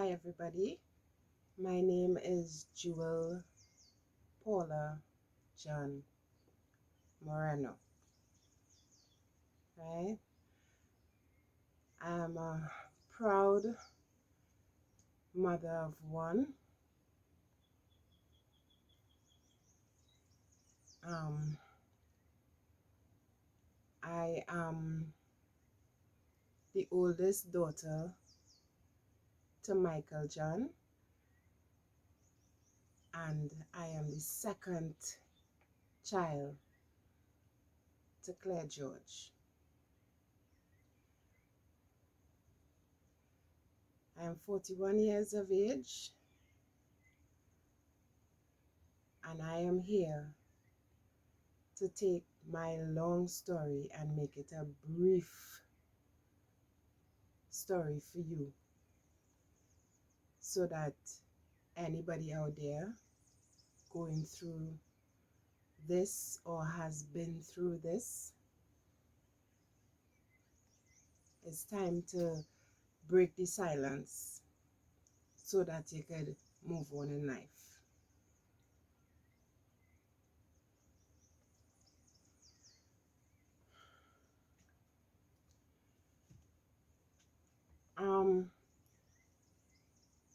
Hi everybody, my name is Jewel Paula John-Moreno, right? I'm a proud mother of one. Um, I am the oldest daughter to Michael John, and I am the second child to Claire George. I am 41 years of age, and I am here to take my long story and make it a brief story for you so that anybody out there going through this or has been through this, it's time to break the silence so that you could move on in life.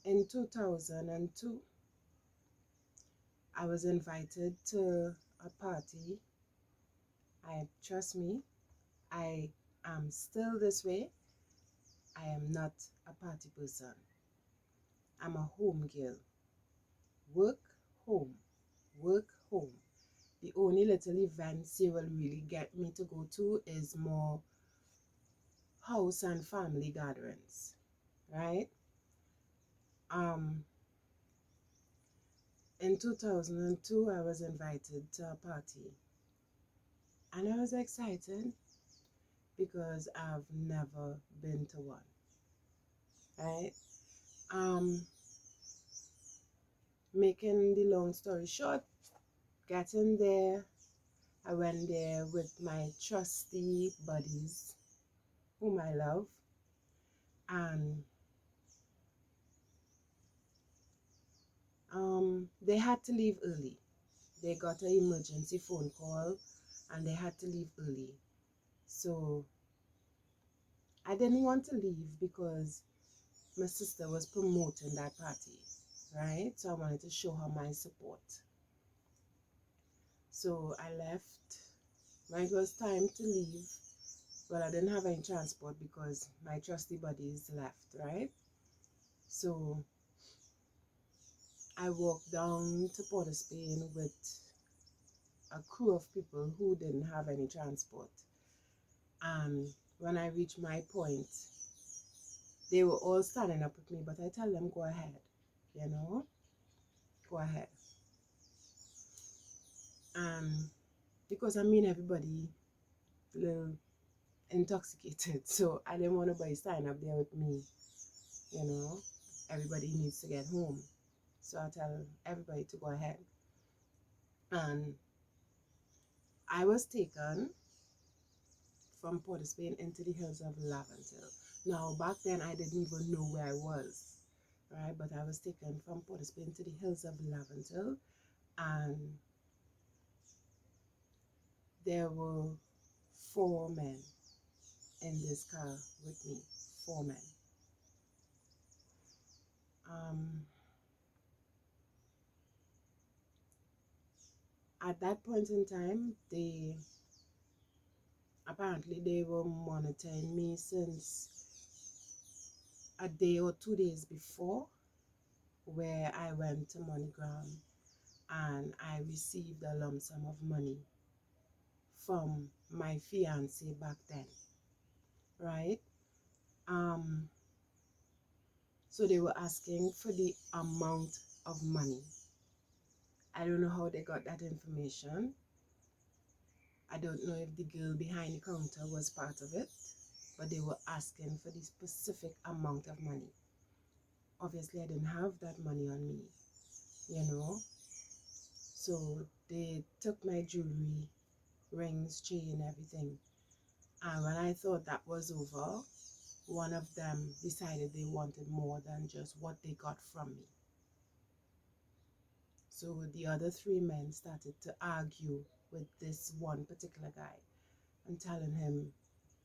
In 2002, I was invited to a party. Trust me, I am still this way. I am not a party person. I'm a home girl. Work, home, work, home. The only little events you will really get me to go to is more house and family gatherings, right? In 2002, I was invited to a party, and I was excited because I've never been to one, right? Making the long story short, getting there, I went there with my trusty buddies, whom I love, and they had to leave early. They got an emergency phone call and they had to leave early. So I didn't want to leave because my sister was promoting that party, right? So I wanted to show her my support. So I left. When it was time to leave, well, I didn't have any transport because my trusty buddies left, right? So I walked down to Port of Spain with a crew of people who didn't have any transport. And when I reached my point, they were all standing up with me, but I tell them, go ahead, go ahead. And because everybody a little intoxicated, so I didn't want nobody standing up there with me, everybody needs to get home. So I tell everybody to go ahead. And I was taken from Port of Spain into the hills of Laventille. Now, back then, I didn't even know where I was, right? But I was taken from Port of Spain to the hills of Laventille, and there were 4 men in this car with me, 4 men. At that point in time, apparently they were monitoring me since a day or 2 days before, where I went to MoneyGram and I received a lump sum of money from my fiance back then, right? So they were asking for the amount of money. I don't know how they got that information. I don't know if the girl behind the counter was part of it, but they were asking for the specific amount of money. Obviously, I didn't have that money on me, So they took my jewelry, rings, chain, everything. And when I thought that was over, one of them decided they wanted more than just what they got from me. So the other three men started to argue with this one particular guy and telling him,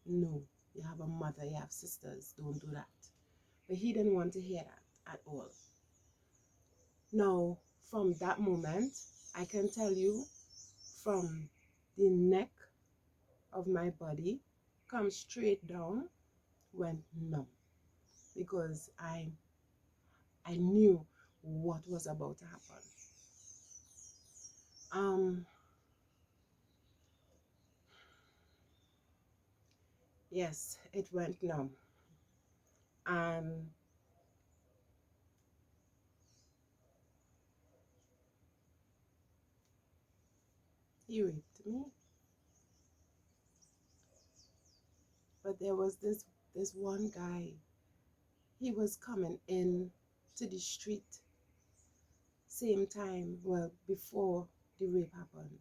no, you have a mother, you have sisters, don't do that. But he didn't want to hear that at all. Now, from that moment, I can tell you, from the neck of my body, come straight down, went numb, because I knew what was about to happen. Yes, it went numb, and he raped me. But there was this one guy. He was coming in to the street same time, well, before the rape happened,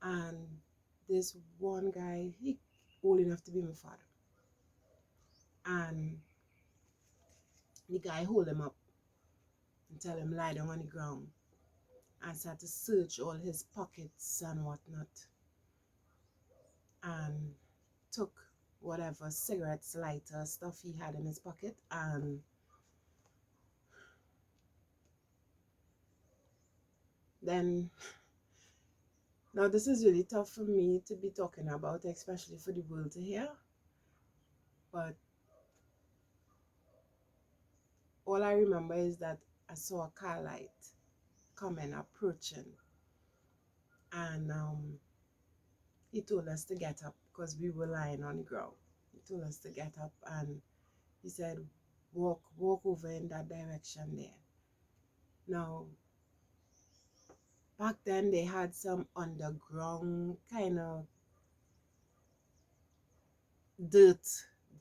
and this one guy, he old enough to be my father, and the guy hold him up and tell him lie down on the ground and start to search all his pockets and whatnot, and took whatever cigarettes, lighter stuff he had in his pocket. And then, now this is really tough for me to be talking about, especially for the world to hear, but all I remember is that I saw a car light coming, approaching, and he told us to get up because we were lying on the ground. He told us to get up, and he said, walk over in that direction there. Now, back then they had some underground kind of dirt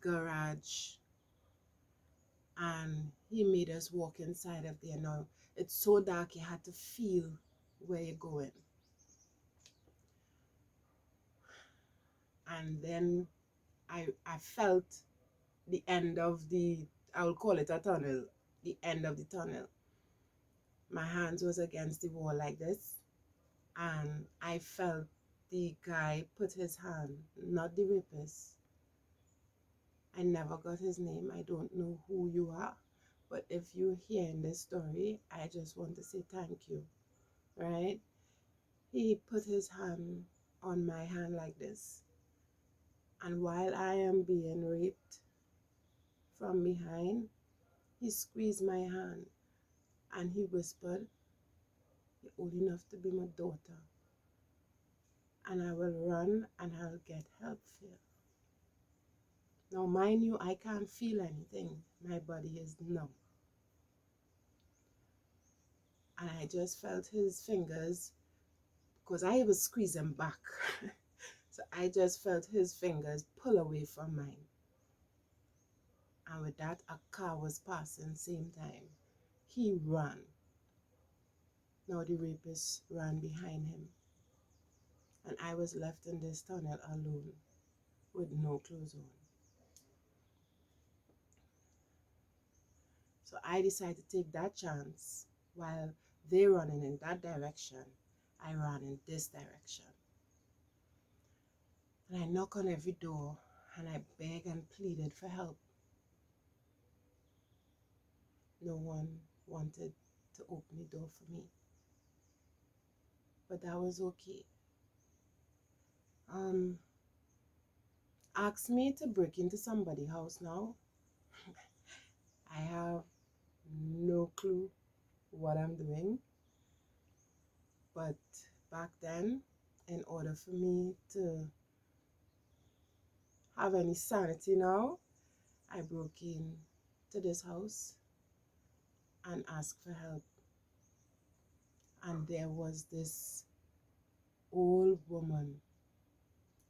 garage, and he made us walk inside of there. Now, it's so dark you had to feel where you're going. And then I felt the end of the, I will call it a tunnel, the end of the tunnel. My hands was against the wall like this, and I felt the guy put his hand, not the rapist. I never got his name. I don't know who you are, but if you're hearing this story, I just want to say thank you, right? He put his hand on my hand like this, and while I am being raped from behind, he squeezed my hand and he whispered, you're old enough to be my daughter, and I will run and I'll get help for you. Now, mind you, I can't feel anything. My body is numb. And I just felt his fingers, because I was squeezing back. So I just felt his fingers pull away from mine. And with that, a car was passing same time. He ran. Now the rapist ran behind him. And I was left in this tunnel alone with no clothes on. So I decided to take that chance. While they running in that direction, I ran in this direction. And I knock on every door and I beg and pleaded for help. No one wanted to open the door for me. But that was okay. Ask me to break into somebody's house now. I have no clue what I'm doing. But back then, in order for me to have any sanity now, I broke in to this house and asked for help. And there was this old woman,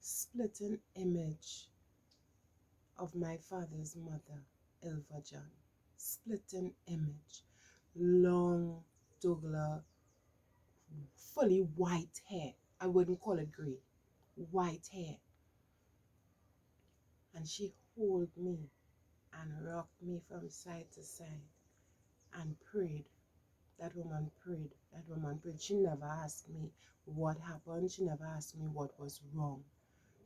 splitting image of my father's mother, Ilva John. Splitting image, long, Douglas, fully white hair. I wouldn't call it gray, white hair. And she hold me and rocked me from side to side and prayed. That woman prayed. That woman prayed. She never asked me what happened. She never asked me what was wrong.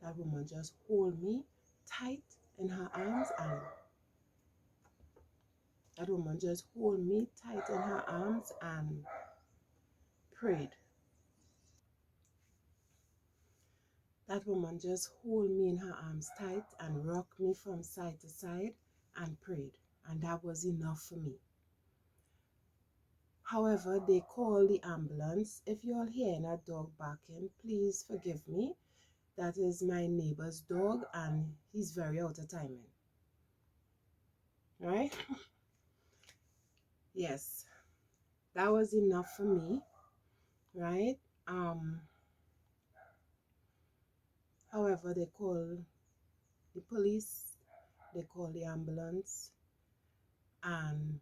That woman just hold me tight in her arms, and that woman just hold me tight in her arms and prayed. That woman just hold me in her arms tight and rocked me from side to side and prayed. And that was enough for me. However, they called the ambulance. If you're hearing a dog barking, please forgive me. That is my neighbor's dog, and he's very out of timing. Right? Yes, that was enough for me. Right? However, they called the police, they called the ambulance, and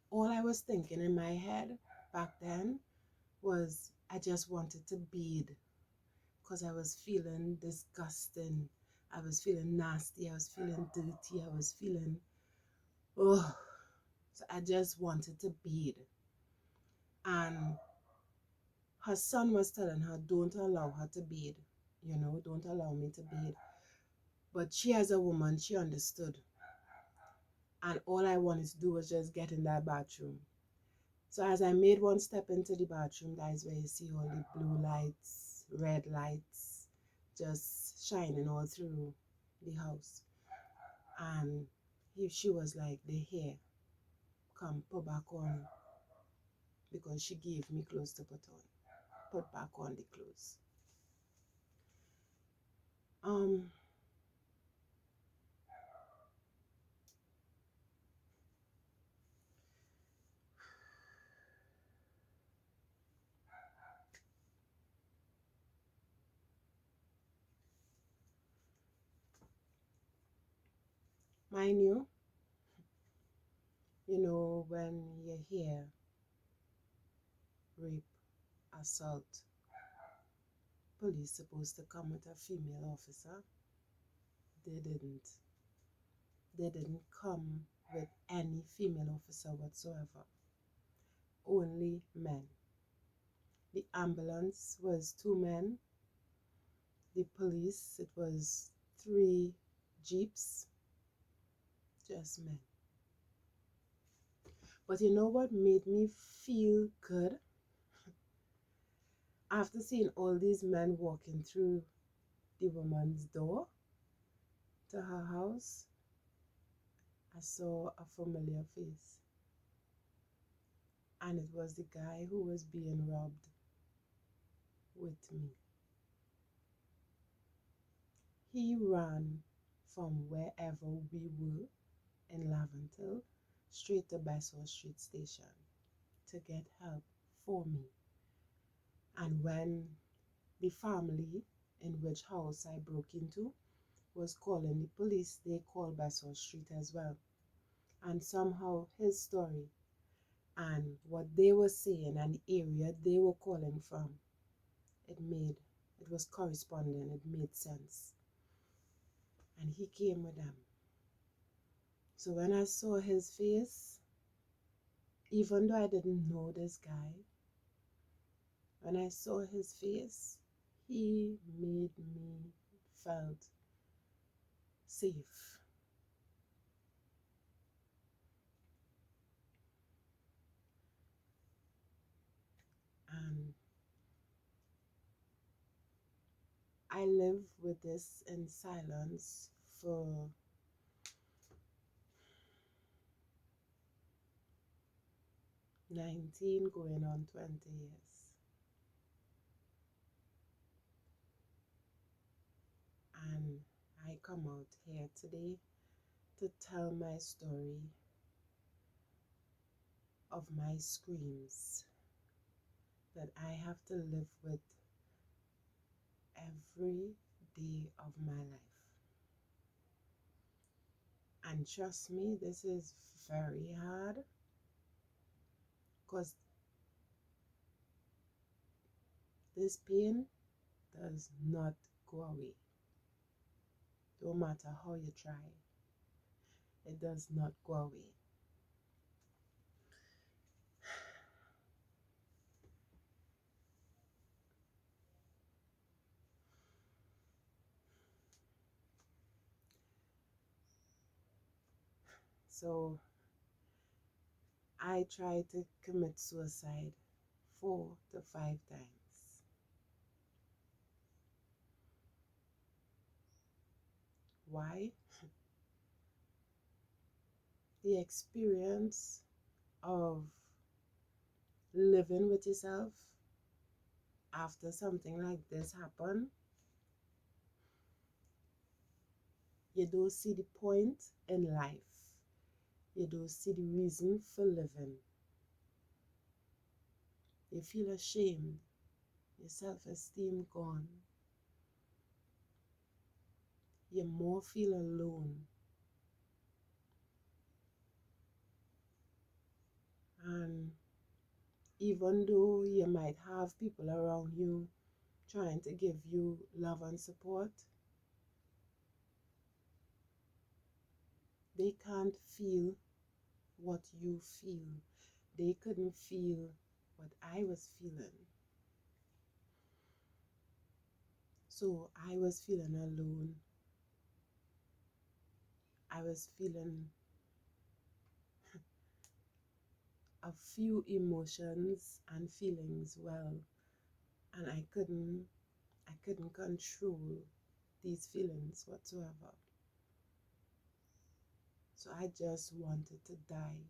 all I was thinking in my head back then was I just wanted to bathe because I was feeling disgusting. I was feeling nasty. I was feeling dirty. I was feeling, oh, so I just wanted to bathe. And her son was telling her, don't allow her to bathe. Don't allow me to bathe. But she, as a woman, she understood. And all I wanted to do was just get in that bathroom. So as I made one step into the bathroom, that is where you see all the blue lights, red lights, just shining all through the house. And she was like, the hair, come, put back on. Because she gave me clothes to put on. Put back on the clothes. Mind you, when you hear rape, assault, police supposed to come with a female officer. They didn't. They didn't come with any female officer whatsoever. Only men. The ambulance was 2 men. The police, it was 3 jeeps. Just men. But you know what made me feel good? After seeing all these men walking through the woman's door to her house, I saw a familiar face. And it was the guy who was being robbed with me. He ran from wherever we were in Laventille straight to Besseau Street Station to get help for me. And when the family in which house I broke into was calling the police, they called Besseau Street as well. And somehow his story and what they were saying and the area they were calling from, it was corresponding, it made sense. And he came with them. So when I saw his face, even though I didn't know this guy, when I saw his face, he made me felt safe. And I live with this in silence for 19 going on 20 years. And I come out here today to tell my story of my screams that I have to live with every day of my life. And trust me, this is very hard because this pain does not go away, no matter how you try. It does not go away. So I tried to commit suicide 4 to 5 times. Why? The experience of living with yourself after something like this happen, you don't see the point in life. You don't see the reason for living. You feel ashamed. Your self-esteem gone. You more feel alone. And even though you might have people around you trying to give you love and support, they can't feel what you feel. They couldn't feel what I was feeling. So I was feeling alone. I was feeling a few emotions and feelings well, and I couldn't control these feelings whatsoever. So I just wanted to die.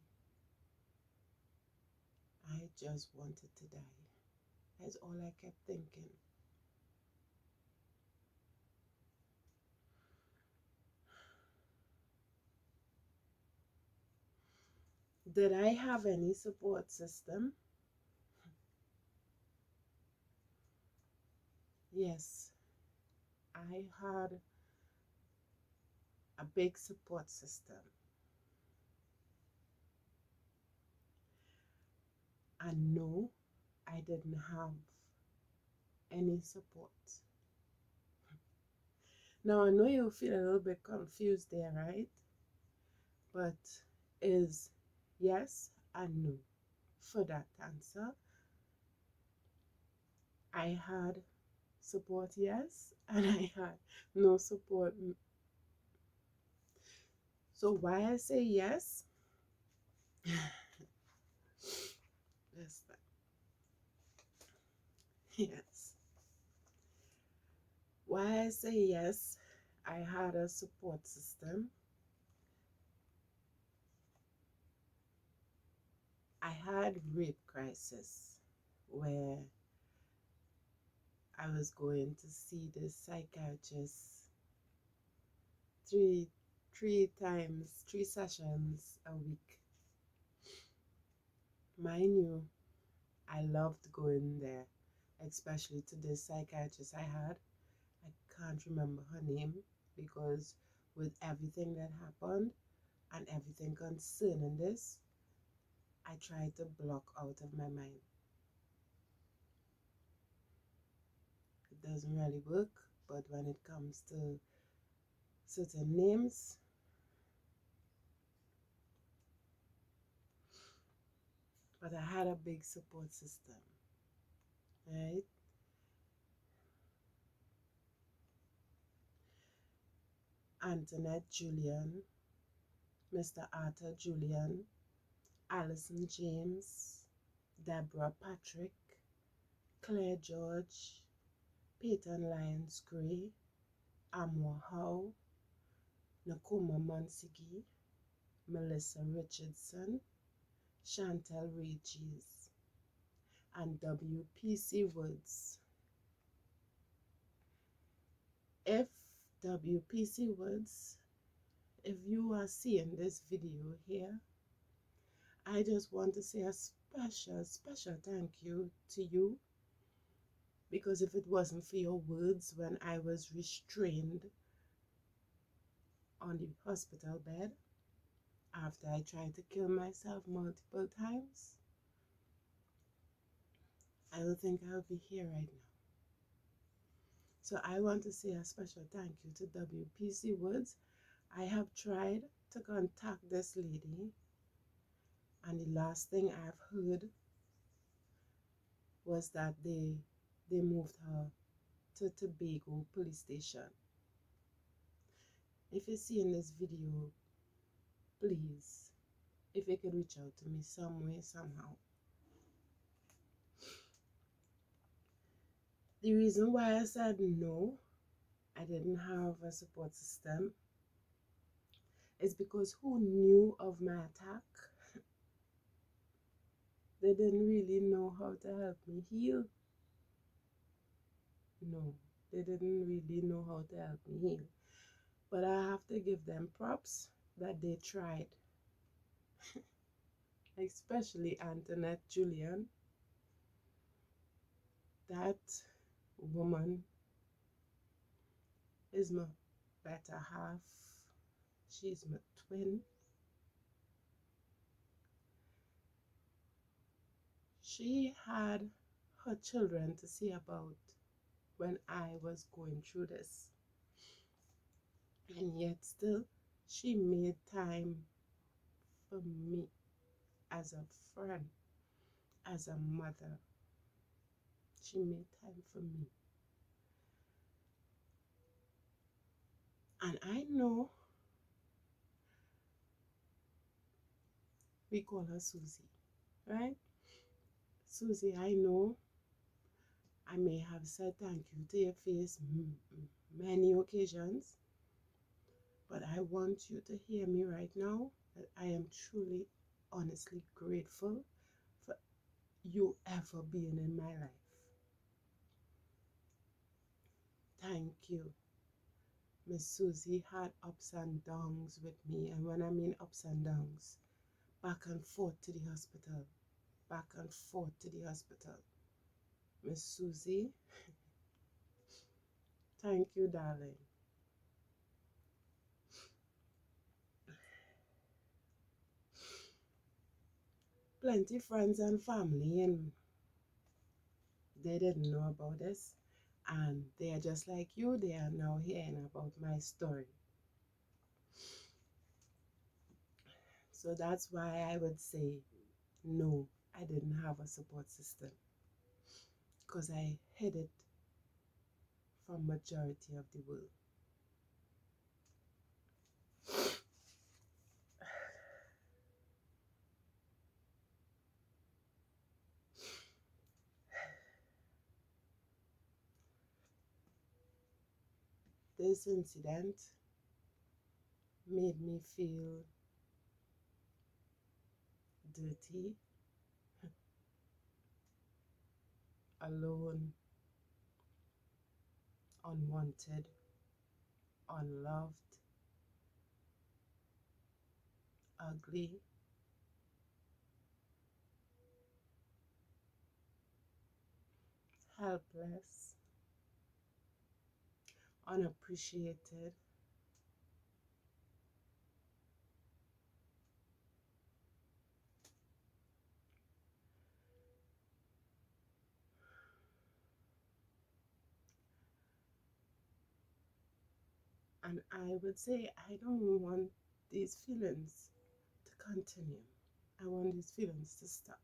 I just wanted to die. That's all I kept thinking. Did I have any support system? Yes, I had a big support system. And no, I didn't have any support. Now I know you'll feel a little bit confused there, right? But is yes and no. For that answer, I had support, yes, and I had no support. So why I say yes? Yes, yes. Why I say yes, I had a support system. I had rape crisis where I was going to see the psychiatrist three three times, 3 sessions a week. Mind you, I loved going there, especially to this psychiatrist I had. I can't remember her name because with everything that happened and everything concerning this, I tried to block out of my mind. It doesn't really work, but when it comes to certain names, but I had a big support system, right? Antoinette Julian, Mr. Arthur Julian, Allison James, Deborah Patrick, Claire George, Peyton Lyons Gray, Amwa Howe, Nakoma Monsigi, Melissa Richardson, Chantel Regis, and W.P.C. Woods. If W.P.C. Woods, if you are seeing this video here, I just want to say a special, special thank you to you, because if it wasn't for your words when I was restrained on the hospital bed after I tried to kill myself multiple times, I don't think I'll be here right now. So I want to say a special thank you to W.P.C. Woods. I have tried to contact this lady, and the last thing I've heard was that they moved her to Tobago police station. If you're seeing this video, please, if you could reach out to me some way, somehow. The reason why I said no, I didn't have a support system, is because who knew of my attack? They didn't really know how to help me heal. No, they didn't really know how to help me heal. But I have to give them props that they tried. Especially Antoinette Julian. That woman is my better half. She's my twin. She had her children to see about when I was going through this. And yet still, she made time for me as a friend, as a mother. She made time for me. And I know we call her Susie, right? Susie, I know I may have said thank you to your face many occasions, but I want you to hear me right now that I am truly, honestly grateful for you ever being in my life. Thank you. Miss Susie had ups and downs with me, and when I mean ups and downs, back and forth to the hospital, back and forth to the hospital. Miss Susie, thank you, darling. Plenty friends and family, and they didn't know about this, and they are just like you. They are now hearing about my story. So that's why I would say no, I didn't have a support system, because I hid it from majority of the world. This incident made me feel dirty, alone, unwanted, unloved, ugly, helpless, unappreciated. And I would say I don't want these feelings to continue. I want these feelings to stop.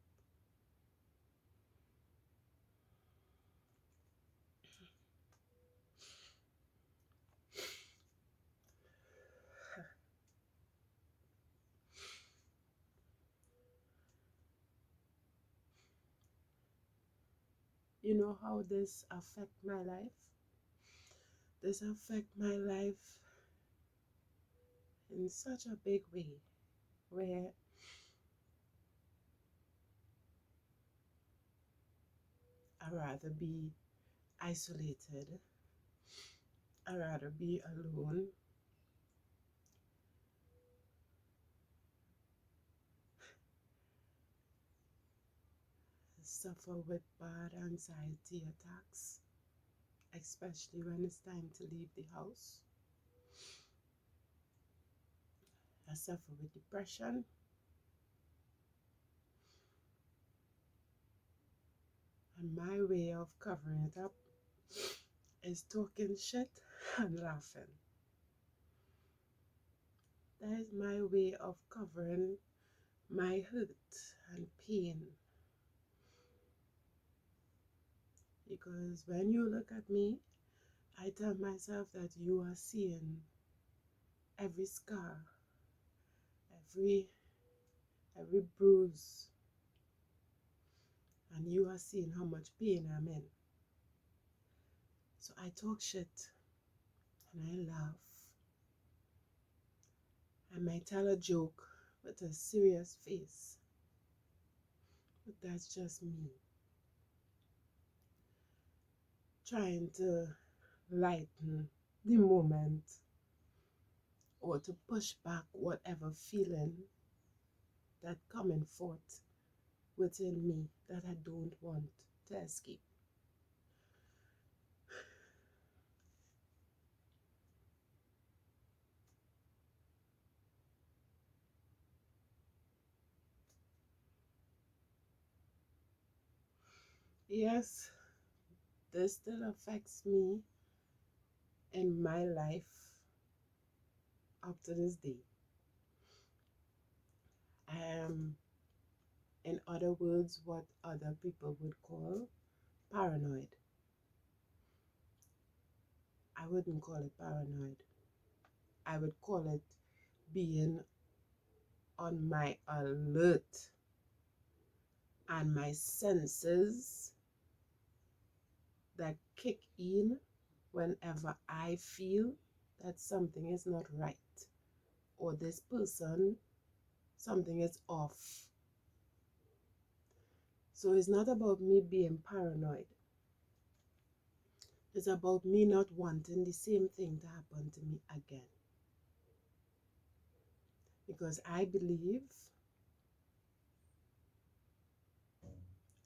You know how this affect my life? This affect my life in such a big way, where I rather be isolated. I rather be alone. Suffer with bad anxiety attacks, especially when it's time to leave the house. I suffer with depression. And my way of covering it up is talking shit and laughing. That is my way of covering my hurt and pain. Because when you look at me, I tell myself that you are seeing every scar, every bruise, and you are seeing how much pain I'm in. So I talk shit and I laugh. I might tell a joke with a serious face, but that's just me. Trying to lighten the moment or to push back whatever feeling that coming forth within me that I don't want to escape. Yes, this still affects me in my life up to this day. I am, in other words, what other people would call paranoid. I wouldn't call it paranoid. I would call it being on my alert and my senses that kick in whenever I feel that something is not right or this person, something is off. So it's not about me being paranoid. It's about me not wanting the same thing to happen to me again. Because I believe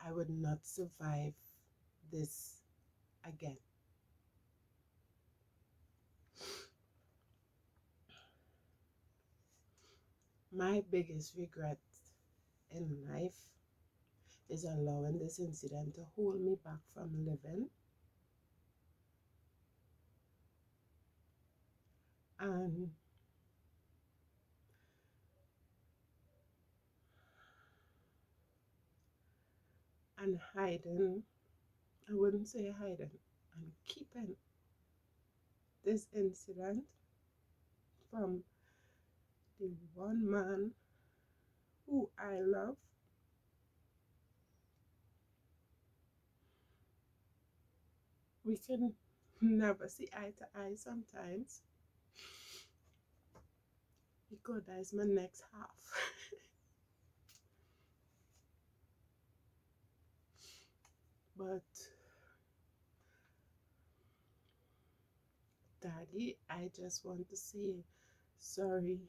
I would not survive this again. My biggest regret in life is allowing this incident to hold me back from living and hiding. I wouldn't say hiding, and keeping this incident from the one man who I love. We can never see eye to eye sometimes because that's my next half. But Daddy, I just want to say sorry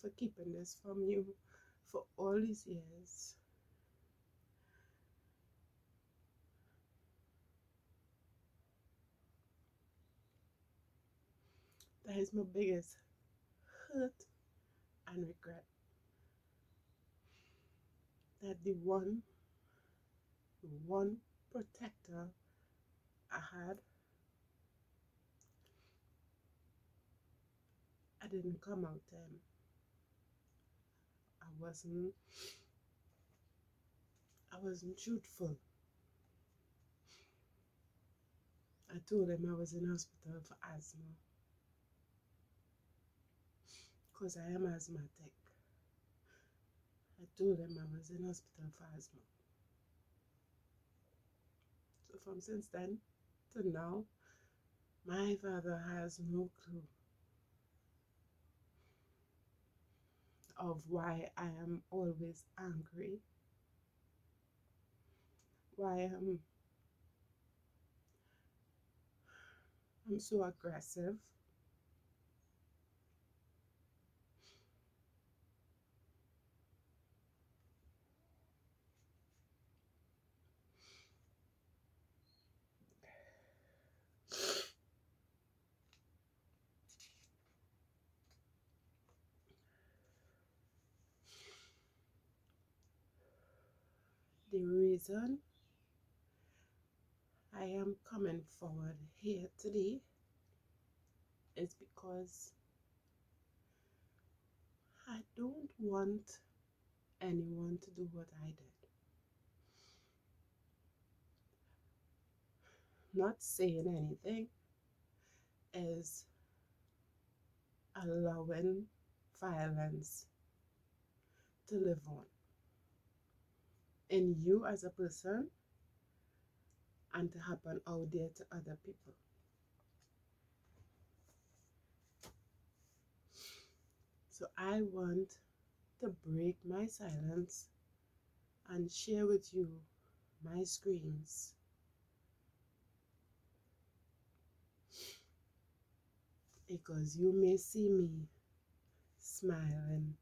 for keeping this from you for all these years. That is my biggest hurt and regret. That the one protector I had, I didn't come out to him. I wasn't truthful. I told him I was in hospital for asthma because I am asthmatic. I told him I was in hospital for asthma. So from since then to now, my father has no clue of why I am always angry, why I'm so aggressive. The reason I am coming forward here today is because I don't want anyone to do what I did. Not saying anything is allowing violence to live on in you as a person and to happen out there to other people. So I want to break my silence and share with you my screams. Because you may see me smiling,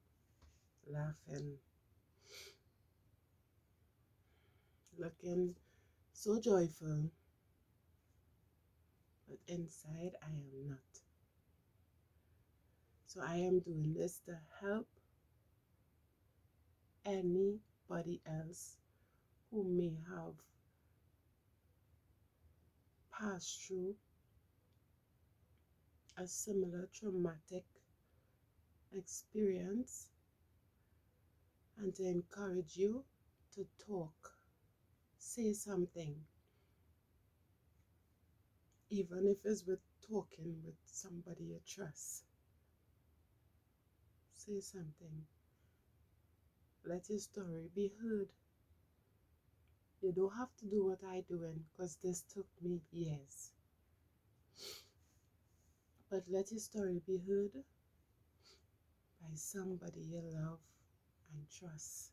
laughing, looking so joyful, but inside I am not. So I am doing this to help anybody else who may have passed through a similar traumatic experience, and to encourage you to talk, say something, even if it's with talking with somebody you trust. Say something. Let your story be heard. You don't have to do what I'm doing, because this took me years. But let your story be heard by somebody you love and trust.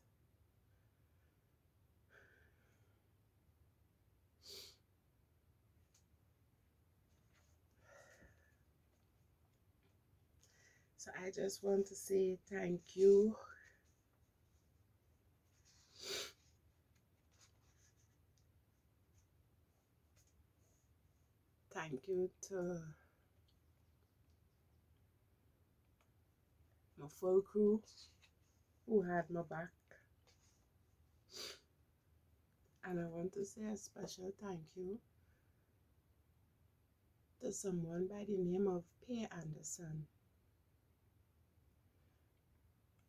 So I just want to say thank you. Thank you to my full crew who had my back. And I want to say a special thank you to someone by the name of Pay Anderson.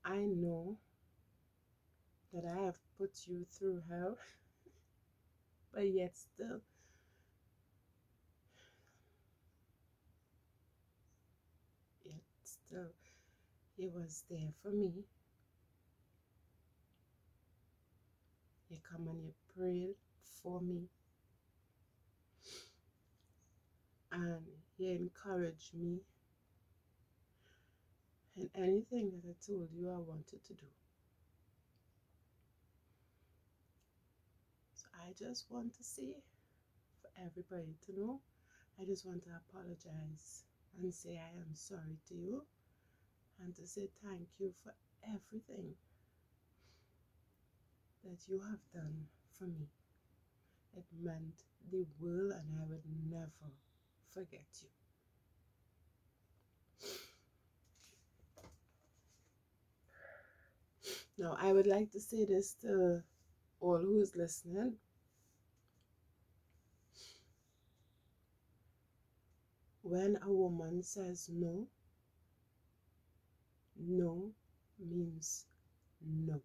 I know that I have put you through hell, but yet still, he was there for me. You come and you prayed for me, and you encouraged me in anything that I told you I wanted to do. So I just want to say, for everybody to know, I just want to apologize and say I am sorry to you, and to say thank you for everything that you have done for me. It meant the world, and I would never forget you. Now, I would like to say this to all who is listening. When a woman says no, no means no.